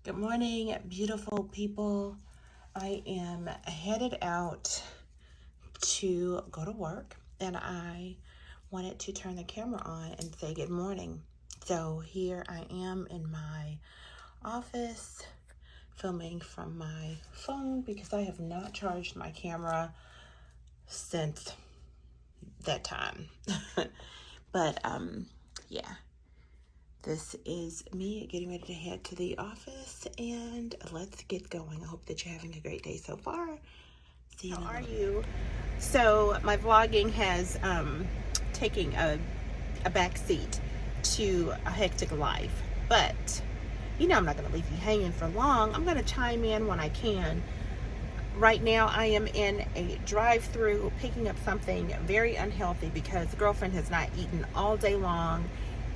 Good morning, beautiful people. I am headed out to go to work and I wanted to turn the camera on and say good morning. So here I am in my office filming from my phone because I have not charged my camera since that time. But yeah. This is me getting ready to head to the office and let's get going. I hope that you're having a great day so far. See you. How are you? So my vlogging has taken a back seat to a hectic life, but you know I'm not going to leave you hanging for long. I'm going to chime in when I can. Right now I am in a drive-through picking up something very unhealthy because the girlfriend has not eaten all day long,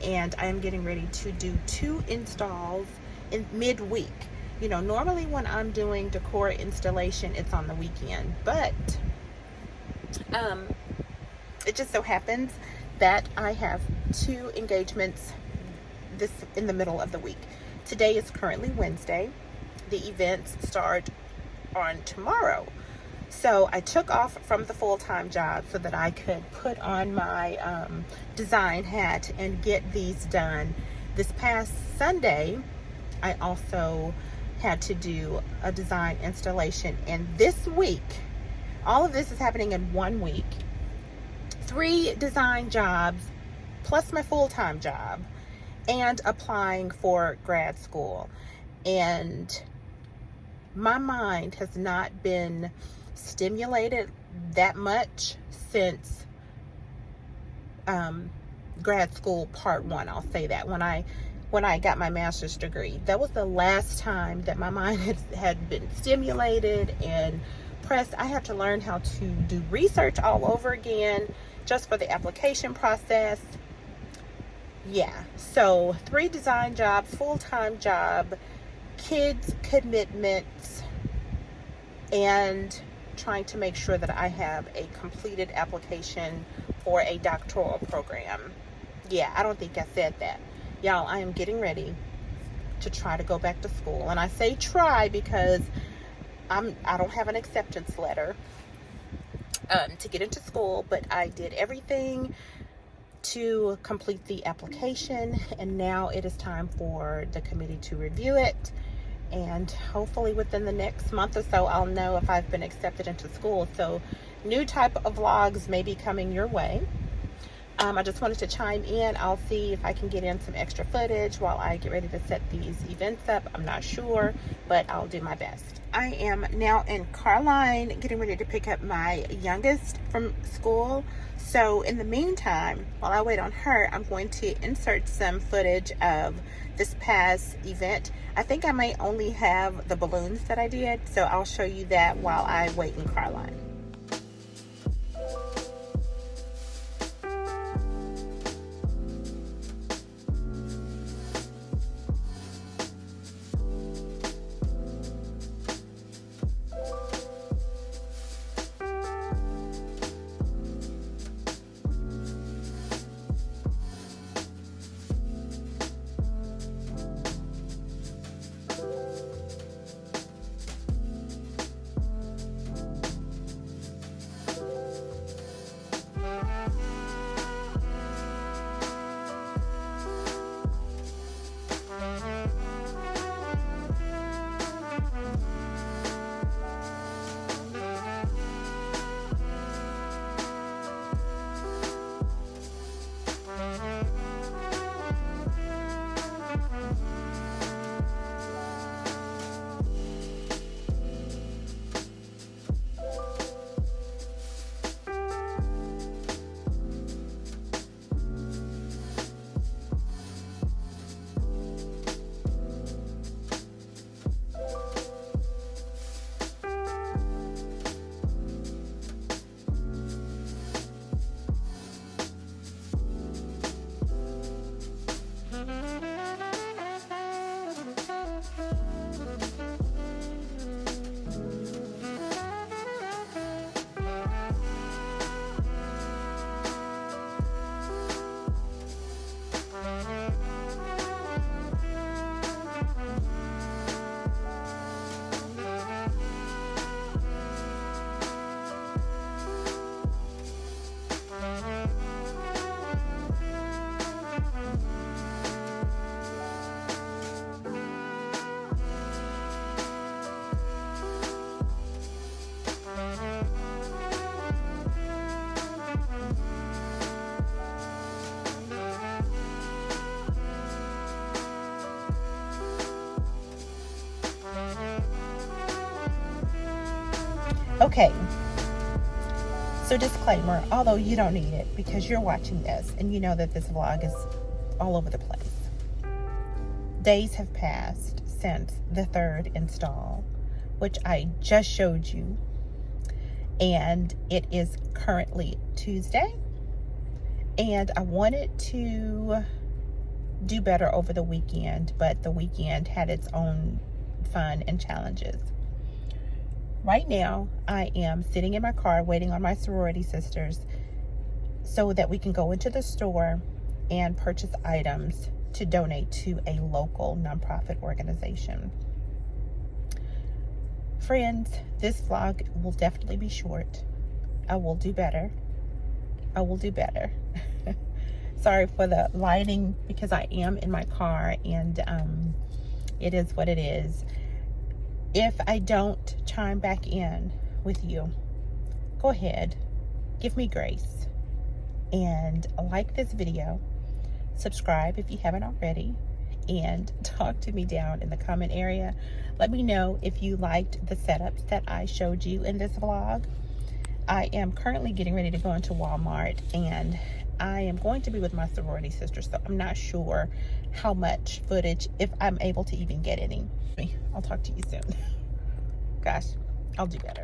and I am getting ready to do 2 installs in midweek. You know, normally when I'm doing decor installation, it's on the weekend, but it just so happens that I have 2 engagements this in the middle of the week. Today is currently Wednesday. The events start on tomorrow. So I took off from the full-time job so that I could put on my design hat and get these done. This past Sunday, I also had to do a design installation. And this week, all of this is happening in 1 week. 3 design jobs plus my full-time job and applying for grad school. And my mind has not been stimulated that much since grad school part 1. I'll say that when I got my master's degree, that was the last time that my mind had been stimulated and pressed. I had to learn how to do research all over again just for the application process. Yeah, so 3 design jobs, full-time job, kids commitments, and trying to make sure that I have a completed application for a doctoral program. Yeah, I don't think I said that. Y'all, I am getting ready to try to go back to school. And I say try because I don't have an acceptance letter to get into school, but I did everything to complete the application, and now it is time for the committee to review it. And hopefully within the next month or so, I'll know if I've been accepted into school. So new type of vlogs may be coming your way. I just wanted to chime in. I'll see if I can get in some extra footage while I get ready to set these events up. I'm not sure, but I'll do my best. I am now in Carline getting ready to pick up my youngest from school. So in the meantime, while I wait on her, I'm going to insert some footage of this past event. I think I might only have the balloons that I did, so I'll show you that while I wait in Carline. Okay, so disclaimer, although you don't need it because you're watching this and you know that this vlog is all over the place. Days have passed since the third install, which I just showed you, and it is currently Tuesday, and I wanted to do better over the weekend, but the weekend had its own fun and challenges. Right now, I am sitting in my car waiting on my sorority sisters so that we can go into the store and purchase items to donate to a local nonprofit organization. Friends, this vlog will definitely be short. I will do better. I will do better. Sorry for the lighting because I am in my car, and it is what it is. If I don't chime back in with you, go ahead, give me grace, and like this video, subscribe if you haven't already, and talk to me down in the comment area. Let me know if you liked the setups that I showed you in this vlog. I am currently getting ready to go into Walmart, and I am going to be with my sorority sister, so I'm not sure how much footage, if I'm able to even get any. I'll talk to you soon. Gosh, I'll do better.